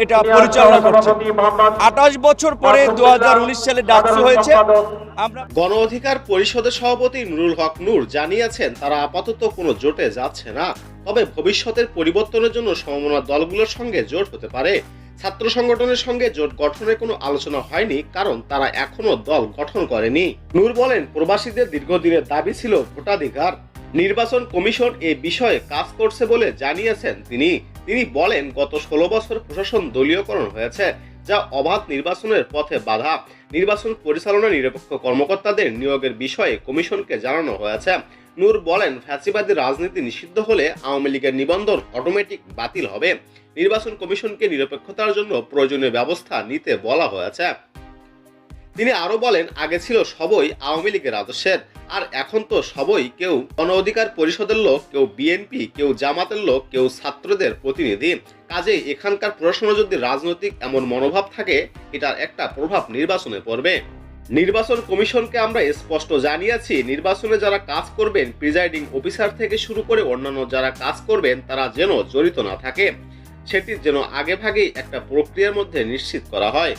এটা পরিচালনা করছে। 28 বছর পরে 2019 সালে ডাকসু হয়েছে। আমরা গণ অধিকার পরিষদের সভাপতি নুরুল হক নূর জানিয়েছেন তারা আপাতত কোনো জোটে যাচ্ছে না, তবে ভবিষ্যতের পরিবর্তনের জন্য সমমনা দলগুলোর সঙ্গে জোট হতে পারে। ছাত্র সংগঠনের সঙ্গে জোট গঠনের কোনো আলোচনা হয়নি, কারণ তারা এখনো দল গঠন করেনি। নূর বলেন, প্রবাসীদের দীর্ঘদিনের দাবি ছিল ভোটাধিকার। নির্বাচন কমিশন এ বিষয়ে কাজ করছে বলে জানিয়েছেন তিনি বলেন, গত 16 বছর প্রশাসন দলীয়করণ হয়েছে, যা অবাধ নির্বাচনের পথে বাধা। নির্বাচন পরিচালনা নিরপেক্ষ কর্মকর্তাদের নিয়োগের বিষয়ে কমিশনকে জানানো হয়েছে। নূর বলেন, ফ্যাসিবাদী রাজনীতি নিষিদ্ধ হলে আওয়ামী লীগের নিবন্ধন অটোমেটিক বাতিল হবে। নির্বাচন কমিশনকে নিরপেক্ষতার জন্য প্রয়োজনীয় ব্যবস্থা নিতে বলা হয়েছে। তিনি আরো বলেন, আগে ছিল সবই আওয়ামী লীগের আদর্শের, আর এখন তো সবই কেউ গণ অধিকার পরিষদের লোক, কেউ বিএনপি, কেউ জামাতের লোক, কেউ ছাত্রদের প্রতিনিধি। কাজেই এখানকার প্রশাসনে যদি রাজনৈতিক এমন মনোভাব থাকে, এটার একটা প্রভাব নির্বাচনে পড়বে। নির্বাচন কমিশনকে আমরা স্পষ্ট জানিয়েছি, নির্বাচনে যারা কাজ করবেন, প্রিজাইডিং অফিসার থেকে শুরু করে অন্যান্য যারা কাজ করবেন, তারা যেন জড়িত না থাকে, সেটি যেন আগেভাগেই একটা প্রক্রিয়ার মধ্যে নিশ্চিত করা হয়।